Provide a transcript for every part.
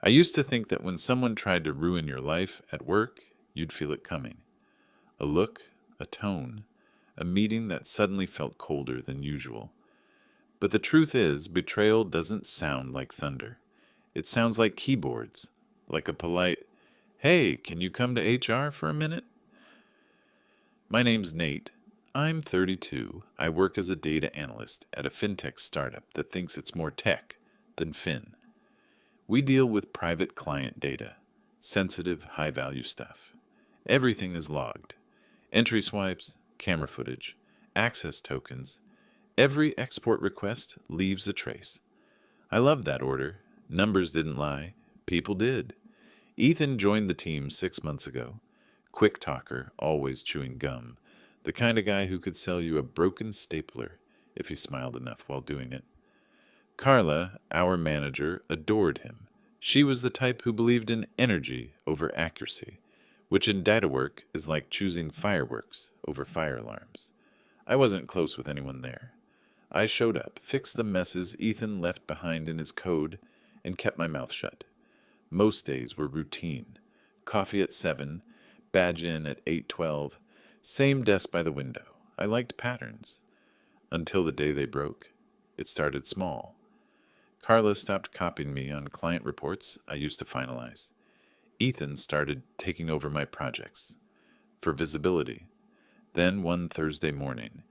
I used to think that when someone tried to ruin your life at work, you'd feel it coming. A look, a tone, a meeting that suddenly felt colder than usual. But the truth is, betrayal doesn't sound like thunder. It sounds like keyboards, like a polite, "Hey, can you come to HR for a minute?" My name's Nate. I'm 32. I work as a data analyst at a fintech startup that thinks it's more tech than fin. We deal with private client data, sensitive, high-value stuff. Everything is logged. Entry swipes, camera footage, access tokens. Every export request leaves a trace. I love that order. Numbers didn't lie. People did. Ethan joined the team 6 months ago. Quick talker, always chewing gum. The kind of guy who could sell you a broken stapler if he smiled enough while doing it. Carla, our manager, adored him. She was the type who believed in energy over accuracy, which in data work is like choosing fireworks over fire alarms. I wasn't close with anyone there. I showed up, fixed the messes Ethan left behind in his code, and kept my mouth shut. Most days were routine. Coffee at 7, badge in at 8:12, same desk by the window. I liked patterns. Until the day they broke. It started small. Carla stopped copying me on client reports I used to finalize. Ethan started taking over my projects. For visibility. Then one Thursday morning,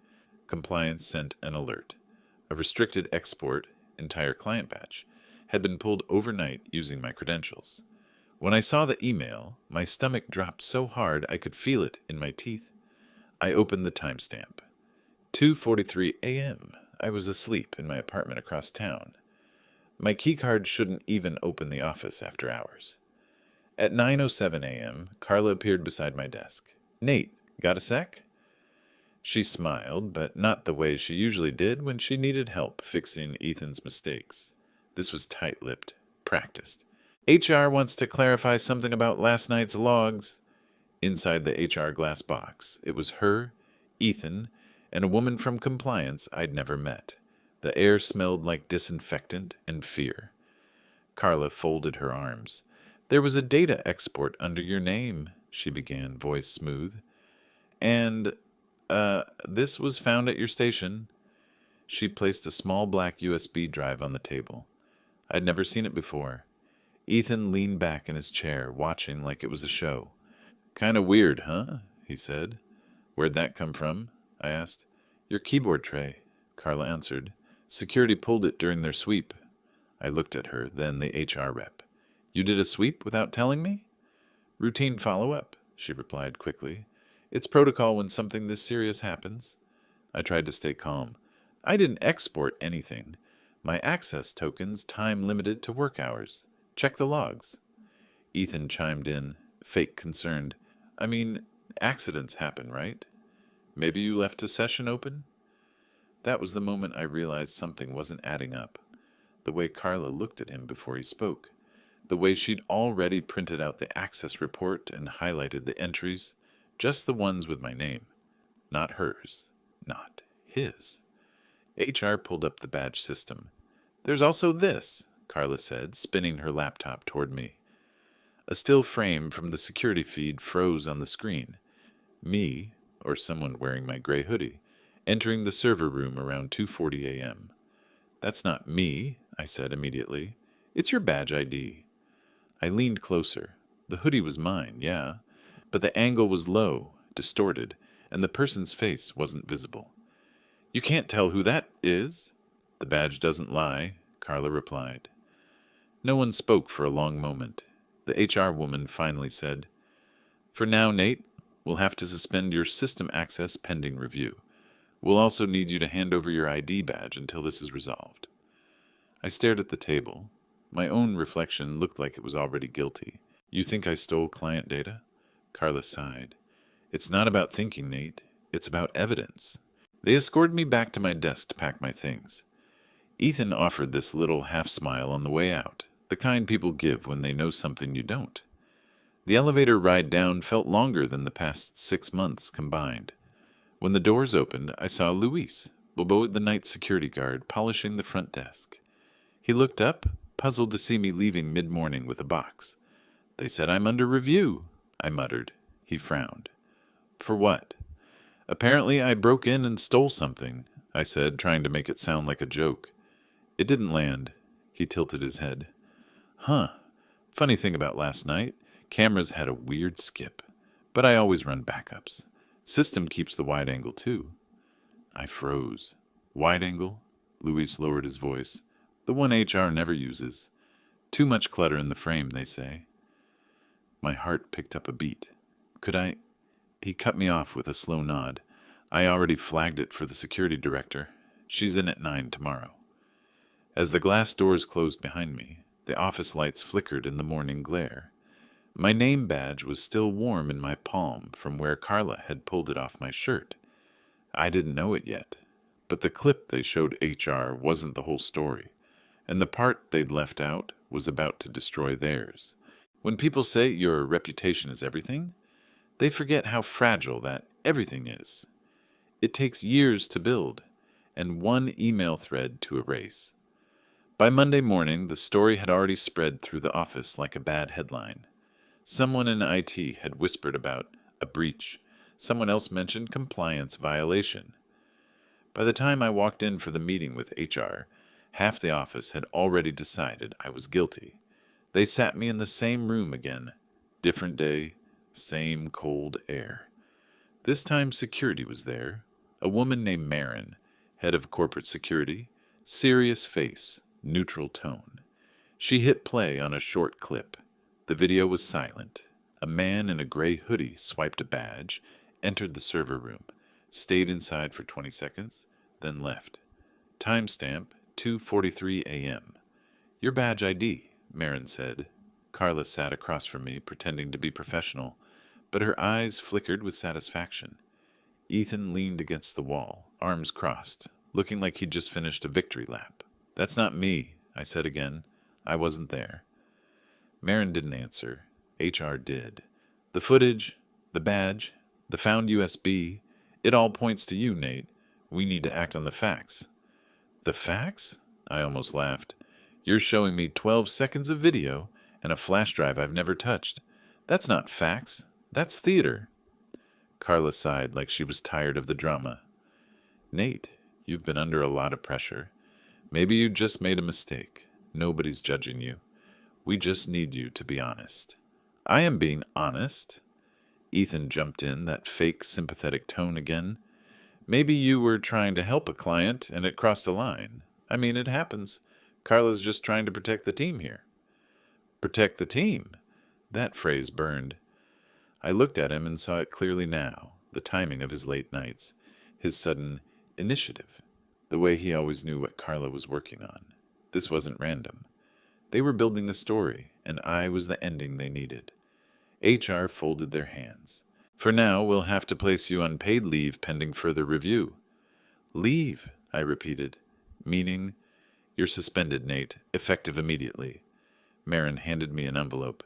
compliance sent an alert. A restricted export, entire client batch, had been pulled overnight using my credentials. When I saw the email, my stomach dropped so hard I could feel it in my teeth. I opened the timestamp. 2:43 a.m. I was asleep in my apartment across town. My keycard shouldn't even open the office after hours. At 9:07 a.m., Carla appeared beside my desk. "Nate, got a sec?" She smiled, but not the way she usually did when she needed help fixing Ethan's mistakes. This was tight-lipped, practiced. "HR wants to clarify something about last night's logs." Inside the HR glass box, it was her, Ethan, and a woman from compliance I'd never met. The air smelled like disinfectant and fear. Carla folded her arms. "There was a data export under your name," she began, voice smooth. "And, this was found at your station." She placed a small black USB drive on the table. I'd never seen it before. Ethan leaned back in his chair, watching like it was a show. "Kinda weird, huh?" he said. "Where'd that come from?" I asked. "Your keyboard tray," Carla answered. "Security pulled it during their sweep." I looked at her, then the HR rep. "You did a sweep without telling me?" "Routine follow-up," she replied quickly. "It's protocol when something this serious happens." I tried to stay calm. "I didn't export anything. My access token's time-limited to work hours. Check the logs." Ethan chimed in, fake concerned. "I mean, accidents happen, right? Maybe you left a session open?" That was the moment I realized something wasn't adding up. The way Carla looked at him before he spoke. The way she'd already printed out the access report and highlighted the entries, just the ones with my name. Not hers. Not his. HR pulled up the badge system. "There's also this," Carla said, spinning her laptop toward me. A still frame from the security feed froze on the screen. Me, or someone wearing my gray hoodie, entering the server room around 2:40 a.m. "That's not me," I said immediately. "It's your badge ID." I leaned closer. The hoodie was mine, yeah, but the angle was low, distorted, and the person's face wasn't visible. "You can't tell who that is?" "The badge doesn't lie," Carla replied. No one spoke for a long moment. The HR woman finally said, "For now, Nate, we'll have to suspend your system access pending review. We'll also need you to hand over your ID badge until this is resolved." I stared at the table. My own reflection looked like it was already guilty. "You think I stole client data?" Carla sighed. "It's not about thinking, Nate. It's about evidence." They escorted me back to my desk to pack my things. Ethan offered this little half-smile on the way out, the kind people give when they know something you don't. The elevator ride down felt longer than the past 6 months combined. When the doors opened, I saw Luis, Bobo the night security guard, polishing the front desk. He looked up, puzzled to see me leaving mid-morning with a box. "They said I'm under review," I muttered. He frowned. "For what?" "Apparently I broke in and stole something," I said, trying to make it sound like a joke. "It didn't land." He tilted his head. "Huh. Funny thing about last night, cameras had a weird skip. But I always run backups. System keeps the wide angle too." I froze. "Wide angle?" Luis lowered his voice. "The one HR never uses. Too much clutter in the frame, they say." My heart picked up a beat. "Could I—" He cut me off with a slow nod. "I already flagged it for the security director. She's in at 9 tomorrow." As the glass doors closed behind me, the office lights flickered in the morning glare. My name badge was still warm in my palm from where Carla had pulled it off my shirt. I didn't know it yet, but the clip they showed HR wasn't the whole story, and the part they'd left out was about to destroy theirs. When people say your reputation is everything, they forget how fragile that everything is. It takes years to build, and one email thread to erase. By Monday morning, the story had already spread through the office like a bad headline. Someone in IT had whispered about a breach. Someone else mentioned compliance violation. By the time I walked in for the meeting with HR, half the office had already decided I was guilty. They sat me in the same room again. Different day, same cold air. This time security was there. A woman named Marin, head of corporate security, serious face, neutral tone. She hit play on a short clip. The video was silent. A man in a gray hoodie swiped a badge, entered the server room, stayed inside for 20 seconds, then left. Timestamp 2:43 a.m. "Your badge ID," Marin said. Carla sat across from me, pretending to be professional, but her eyes flickered with satisfaction. Ethan leaned against the wall, arms crossed, looking like he'd just finished a victory lap. "That's not me," I said again. "I wasn't there." Marin didn't answer. HR did. "The footage, the badge, the found USB, it all points to you, Nate. We need to act on the facts." "The facts?" I almost laughed. "You're showing me 12 seconds of video and a flash drive I've never touched. That's not facts. That's theater." Carla sighed like she was tired of the drama. "Nate, you've been under a lot of pressure. Maybe you just made a mistake. Nobody's judging you. We just need you to be honest." "I am being honest." Ethan jumped in, that fake sympathetic tone again. "Maybe you were trying to help a client and it crossed a line. I mean, it happens. Carla's just trying to protect the team here." "Protect the team?" That phrase burned. I looked at him and saw it clearly now, the timing of his late nights, his sudden initiative, the way he always knew what Carla was working on. This wasn't random. They were building the story, and I was the ending they needed. HR folded their hands. "For now, we'll have to place you on paid leave pending further review." "Leave," I repeated. "Meaning?" "You're suspended, Nate, effective immediately." Marin handed me an envelope.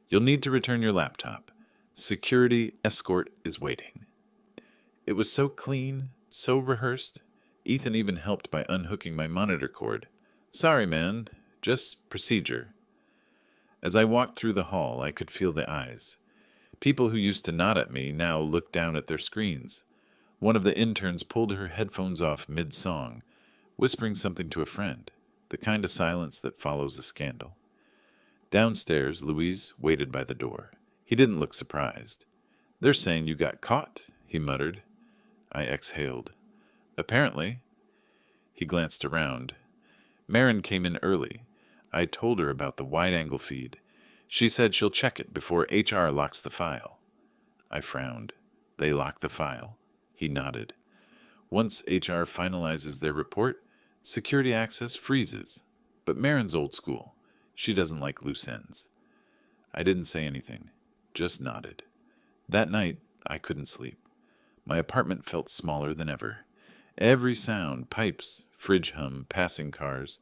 "You'll need to return your laptop. Security escort is waiting." It was so clean, so rehearsed. Ethan even helped by unhooking my monitor cord. "Sorry, man. Just procedure." As I walked through the hall, I could feel the eyes. People who used to nod at me now looked down at their screens. One of the interns pulled her headphones off mid-song, whispering something to a friend, the kind of silence that follows a scandal. Downstairs, Louise waited by the door. He didn't look surprised. "They're saying you got caught," he muttered. I exhaled. "Apparently." He glanced around. Marin came in early. I told her about the wide-angle feed. She said she'll check it before HR locks the file. I frowned. "They lock the file?" He nodded. "Once HR finalizes their report, security access freezes. But Marin's old school. She doesn't like loose ends." I didn't say anything, just nodded. That night, I couldn't sleep. My apartment felt smaller than ever. Every sound, pipes, fridge hum, passing cars,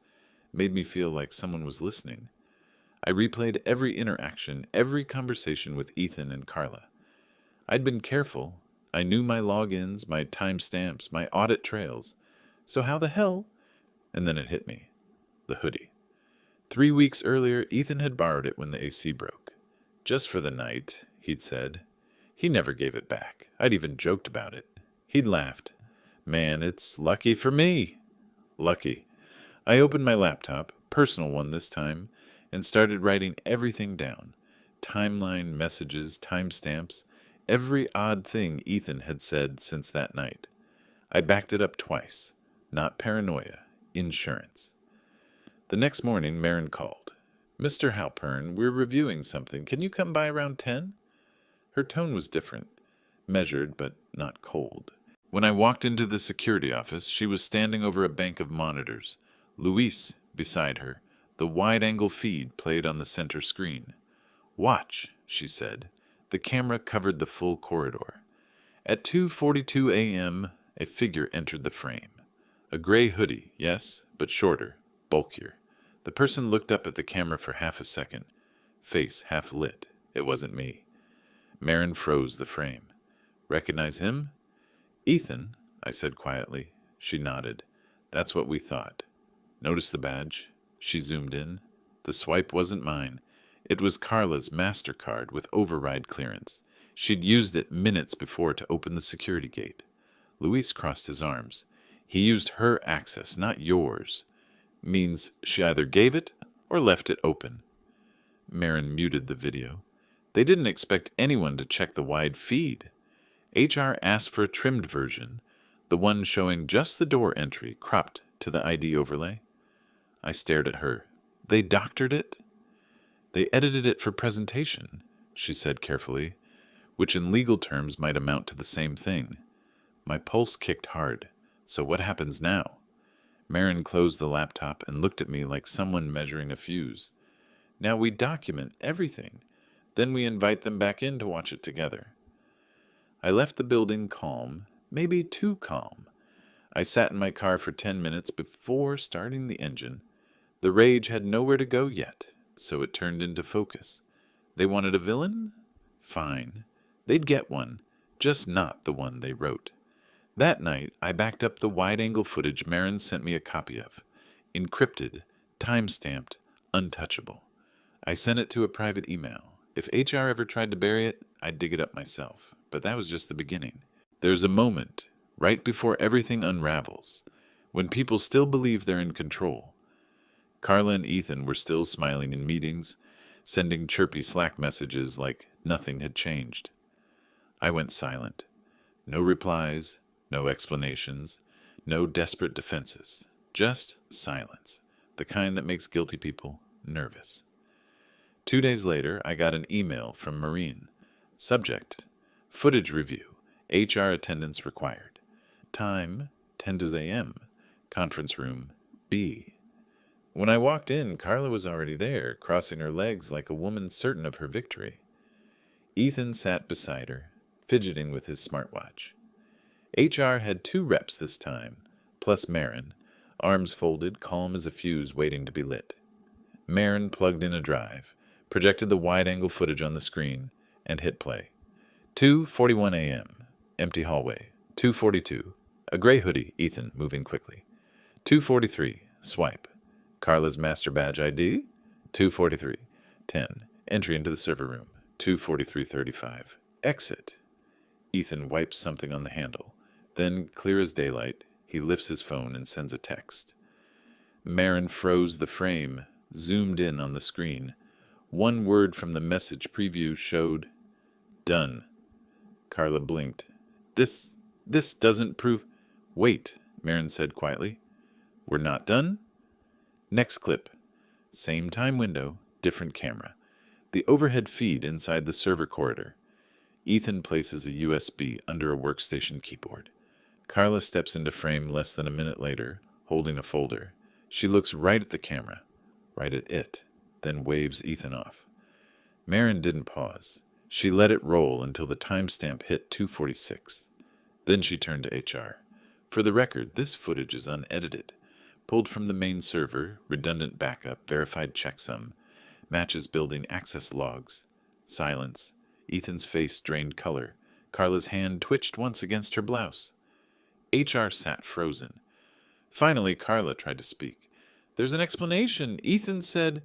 made me feel like someone was listening. I replayed every interaction, every conversation with Ethan and Carla. I'd been careful. I knew my logins, my timestamps, my audit trails. So how the hell? And then it hit me. The hoodie. 3 weeks earlier, Ethan had borrowed it when the AC broke. Just for the night, he'd said. He never gave it back. I'd even joked about it. He'd laughed. Man, it's lucky for me. Lucky. I opened my laptop, personal one this time, and started writing everything down. Timeline, messages, timestamps, every odd thing Ethan had said since that night. I backed it up twice. Not paranoia, insurance. The next morning, Marin called. "Mr. Halpern, we're reviewing something. Can you come by around 10? Her tone was different, measured but not cold. When I walked into the security office, she was standing over a bank of monitors. Luis, beside her, the wide-angle feed played on the center screen. "Watch," she said. The camera covered the full corridor. At 2:42 a.m., a figure entered the frame. A gray hoodie, yes, but shorter, bulkier. The person looked up at the camera for half a second, face half lit. It wasn't me. Marin froze the frame. "Recognize him?" "Ethan," I said quietly. She nodded. "That's what we thought." "Notice the badge?" She zoomed in. The swipe wasn't mine. It was Carla's MasterCard with override clearance. She'd used it minutes before to open the security gate. Luis crossed his arms. "He used her access, not yours. Means she either gave it or left it open." Marin muted the video. They didn't expect anyone to check the wide feed. HR asked for a trimmed version, the one showing just the door entry cropped to the ID overlay. I stared at her. "They doctored it?" "They edited it for presentation," she said carefully, which in legal terms might amount to the same thing. My pulse kicked hard. So what happens now? Marin closed the laptop and looked at me like someone measuring a fuse. "Now we document everything. Then we invite them back in to watch it together." I left the building calm, maybe too calm. I sat in my car for 10 minutes before starting the engine. The rage had nowhere to go yet, so it turned into focus. They wanted a villain? Fine. They'd get one, just not the one they wrote. That night, I backed up the wide-angle footage Marin sent me a copy of. Encrypted, time-stamped, untouchable. I sent it to a private email. If HR ever tried to bury it, I'd dig it up myself. But that was just the beginning. There's a moment, right before everything unravels, when people still believe they're in control. Carla and Ethan were still smiling in meetings, sending chirpy Slack messages like nothing had changed. I went silent. No replies, no explanations, no desperate defenses. Just silence, the kind that makes guilty people nervous. 2 days later, I got an email from Maureen. Subject: footage review. HR attendance required. Time: 10 a.m. Conference room B. When I walked in, Carla was already there, crossing her legs like a woman certain of her victory. Ethan sat beside her, fidgeting with his smartwatch. HR had 2 reps this time, plus Marin, arms folded, calm as a fuse waiting to be lit. Marin plugged in a drive, projected the wide-angle footage on the screen, and hit play. 2:41 a.m. Empty hallway. 2:42. A gray hoodie, Ethan, moving quickly. 2:43. Swipe. Carla's master badge ID. 2:43. 10. Entry into the server room. 2:43:35. Exit. Ethan wipes something on the handle. Then, clear as daylight, he lifts his phone and sends a text. Marin froze the frame, zoomed in on the screen. One word from the message preview showed, "Done." Carla blinked. This doesn't prove... "Wait," Marin said quietly. "We're not done?" Next clip. Same time window, different camera. The overhead feed inside the server corridor. Ethan places a USB under a workstation keyboard. Carla steps into frame less than a minute later, holding a folder. She looks right at the camera, right at it, then waves Ethan off. Marin didn't pause. She let it roll until the timestamp hit 2:46. Then she turned to HR. "For the record, this footage is unedited. Pulled from the main server, redundant backup, verified checksum, matches building access logs." Silence. Ethan's face drained color. Carla's hand twitched once against her blouse. HR sat frozen. Finally, Carla tried to speak. There's an explanation. Ethan said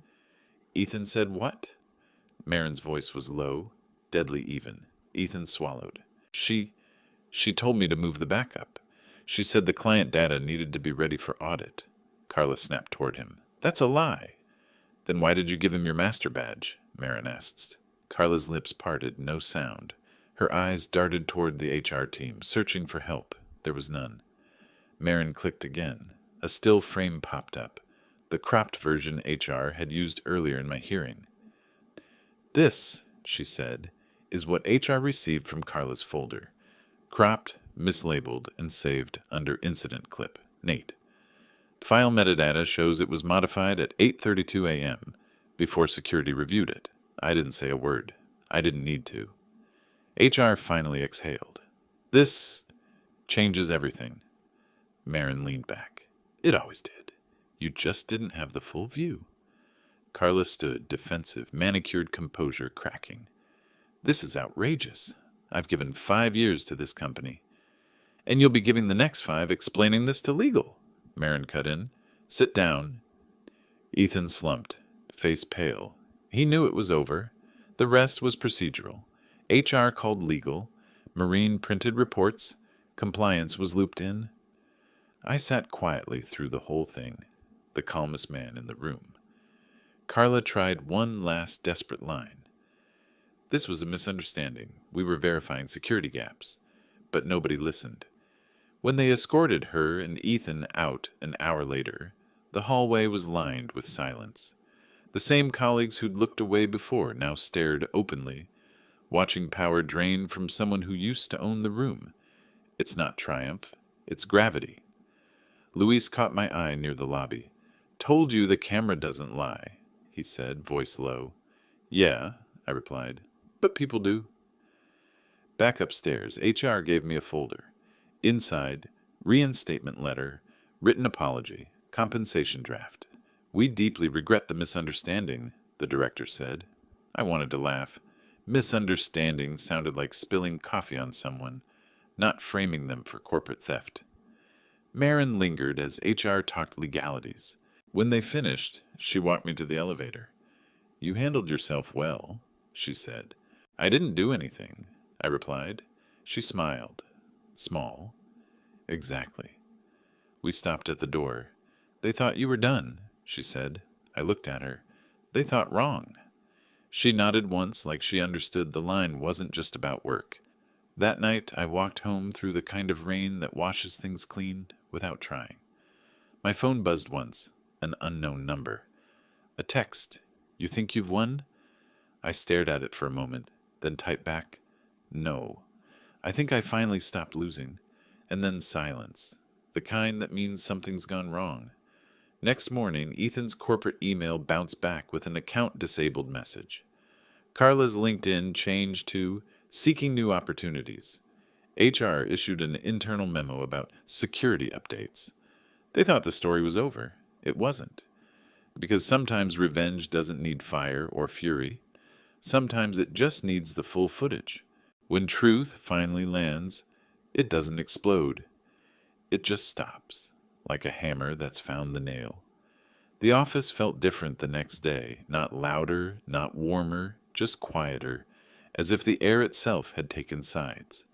what? Marin's voice was low, deadly even. Ethan swallowed. She told me to move the backup. She said the client data needed to be ready for audit. Carla snapped toward him. That's a lie. Then why did you give him your master badge? Marin asked. Carla's lips parted, no sound. Her eyes darted toward the HR team, searching for help. There was none. Marin clicked again. A still frame popped up. The cropped version HR had used earlier in my hearing. This, she said, is what HR received from Carla's folder. Cropped, mislabeled, and saved under incident clip. Nate. File metadata shows it was modified at 8:32 a.m. before security reviewed it. I didn't say a word. I didn't need to. HR finally exhaled. This changes everything. Marin leaned back. It always did. You just didn't have the full view. Carla stood, defensive, manicured composure cracking. This is outrageous. I've given 5 years to this company. And you'll be giving the next 5 explaining this to legal. Marin cut in. Sit down. Ethan slumped, face pale. He knew it was over. The rest was procedural. HR called legal. Marine printed reports. Compliance was looped in. I sat quietly through the whole thing, the calmest man in the room. Carla tried one last desperate line. This was a misunderstanding. We were verifying security gaps. But nobody listened. When they escorted her and Ethan out an hour later, the hallway was lined with silence. The same colleagues who'd looked away before now stared openly, watching power drain from someone who used to own the room. It's not triumph, it's gravity. Luis caught my eye near the lobby. Told you the camera doesn't lie, he said, voice low. Yeah, I replied, but people do. Back upstairs, HR gave me a folder. Inside, reinstatement letter, written apology, compensation draft. We deeply regret the misunderstanding, the director said. I wanted to laugh. Misunderstanding sounded like spilling coffee on someone, not framing them for corporate theft. Marin lingered as HR talked legalities. When they finished, she walked me to the elevator. You handled yourself well, she said. I didn't do anything, I replied. She smiled. Small. Exactly. We stopped at the door. They thought you were done, she said. I looked at her. They thought wrong. She nodded once like she understood the line wasn't just about work. That night I walked home through the kind of rain that washes things clean without trying. My phone buzzed once, an unknown number. A text. You think you've won? I stared at it for a moment, then typed back, no. I think I finally stopped losing. And then silence, the kind that means something's gone wrong. Next morning, Ethan's corporate email bounced back with an account disabled message. Carla's LinkedIn changed to seeking new opportunities. HR issued an internal memo about security updates. They thought the story was over. It wasn't. Because sometimes revenge doesn't need fire or fury. Sometimes it just needs the full footage. When truth finally lands, it doesn't explode. It just stops, like a hammer that's found the nail. The office felt different the next day, not louder, not warmer, just quieter, as if the air itself had taken sides.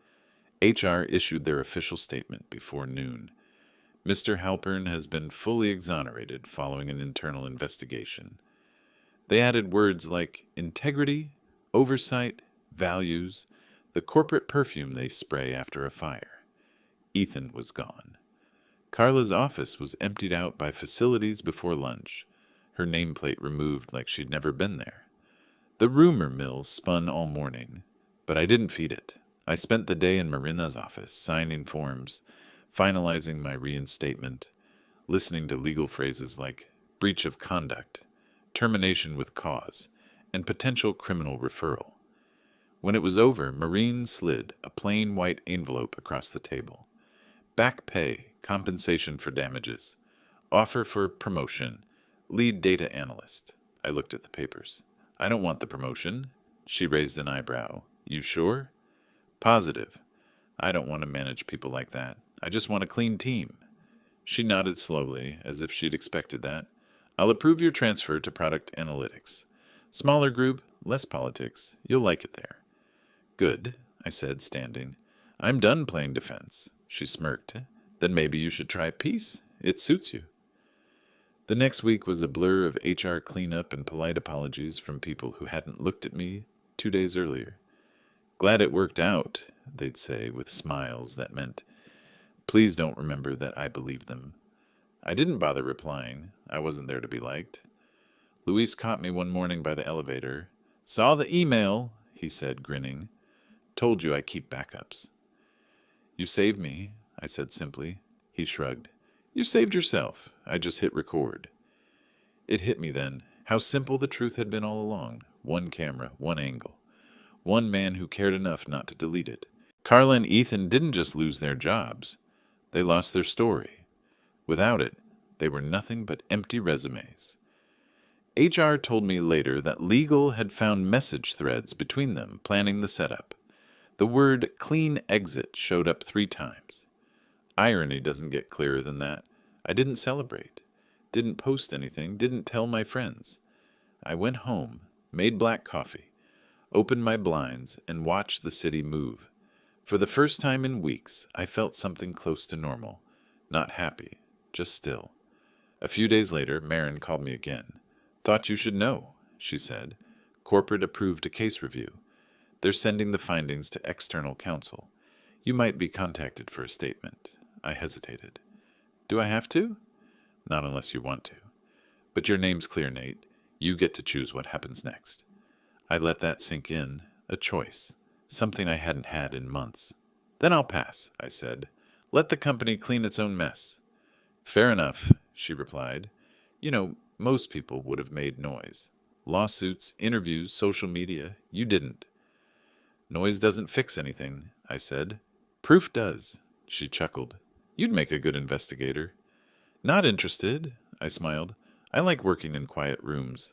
HR issued their official statement before noon. Mr. Halpern has been fully exonerated following an internal investigation. They added words like integrity, oversight, values, the corporate perfume they spray after a fire. Ethan was gone. Carla's office was emptied out by facilities before lunch, her nameplate removed like she'd never been there. The rumor mill spun all morning, but I didn't feed it. I spent the day in Marina's office, signing forms, finalizing my reinstatement, listening to legal phrases like breach of conduct, termination with cause, and potential criminal referral. When it was over, Marine slid a plain white envelope across the table. Back pay, compensation for damages, offer for promotion, lead data analyst. I looked at the papers. I don't want the promotion. She raised an eyebrow. You sure? Positive. I don't want to manage people like that. I just want a clean team. She nodded slowly, as if she'd expected that. I'll approve your transfer to product analytics. Smaller group, less politics. You'll like it there. Good, I said, standing. I'm done playing defense. She smirked. Then maybe you should try peace. It suits you. The next week was a blur of HR cleanup and polite apologies from people who hadn't looked at me 2 days earlier. Glad it worked out, they'd say with smiles that meant, please don't remember that I believed them. I didn't bother replying. I wasn't there to be liked. Luis caught me one morning by the elevator. Saw the email, he said, grinning. Told you I keep backups. You saved me, I said simply. He shrugged. You saved yourself. I just hit record. It hit me then, how simple the truth had been all along. One camera, one angle. One man who cared enough not to delete it. Carla and Ethan didn't just lose their jobs. They lost their story. Without it, they were nothing but empty resumes. HR told me later that legal had found message threads between them planning the setup. The word clean exit showed up 3 times. Irony doesn't get clearer than that. I didn't celebrate. Didn't post anything. Didn't tell my friends. I went home, made black coffee, opened my blinds, and watched the city move. For the first time in weeks, I felt something close to normal. Not happy, just still. A few days later, Marin called me again. Thought you should know, she said. Corporate approved a case review. They're sending the findings to external counsel. You might be contacted for a statement. I hesitated. Do I have to? Not unless you want to. But your name's clear, Nate. You get to choose what happens next. I let that sink in. A choice. Something I hadn't had in months. Then I'll pass, I said. Let the company clean its own mess. Fair enough, she replied. You know, most people would have made noise. Lawsuits, interviews, social media. You didn't. Noise doesn't fix anything, I said. Proof does, she chuckled. You'd make a good investigator. Not interested, I smiled. I like working in quiet rooms.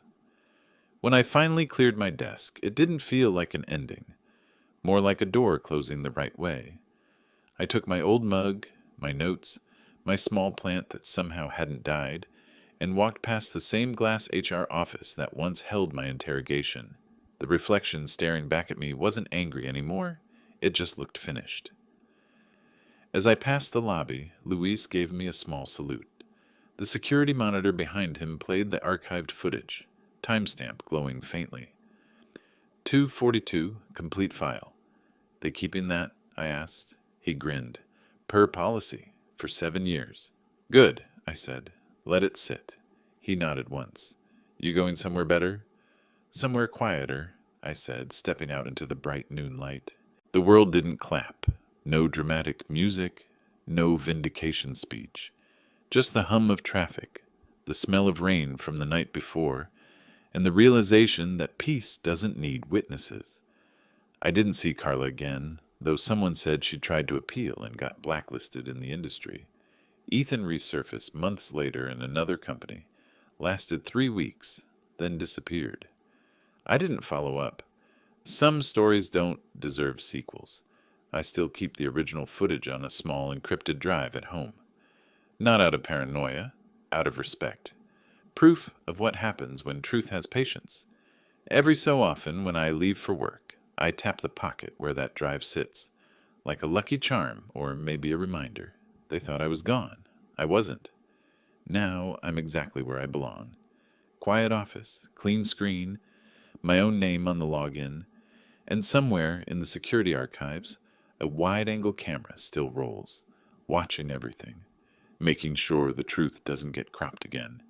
When I finally cleared my desk, it didn't feel like an ending. More like a door closing the right way. I took my old mug, my notes, my small plant that somehow hadn't died, and walked past the same glass HR office that once held my interrogation. The reflection staring back at me wasn't angry anymore. It just looked finished. As I passed the lobby, Luis gave me a small salute. The security monitor behind him played the archived footage, timestamp glowing faintly. 2:42, complete file. They keeping that? I asked. He grinned. Per policy, for 7 years. Good, I said. Let it sit. He nodded once. You going somewhere better? Somewhere quieter, I said, stepping out into the bright noon light. The world didn't clap. No dramatic music, no vindication speech. Just the hum of traffic, the smell of rain from the night before, and the realization that peace doesn't need witnesses. I didn't see Carla again, though someone said she tried to appeal and got blacklisted in the industry. Ethan resurfaced months later in another company, lasted 3 weeks, then disappeared. I didn't follow up. Some stories don't deserve sequels. I still keep the original footage on a small encrypted drive at home. Not out of paranoia, out of respect. Proof of what happens when truth has patience. Every so often, when I leave for work, I tap the pocket where that drive sits, like a lucky charm or maybe a reminder. They thought I was gone. I wasn't. Now I'm exactly where I belong. Quiet office, clean screen, my own name on the login, and somewhere in the security archives, a wide-angle camera still rolls, watching everything, making sure the truth doesn't get cropped again.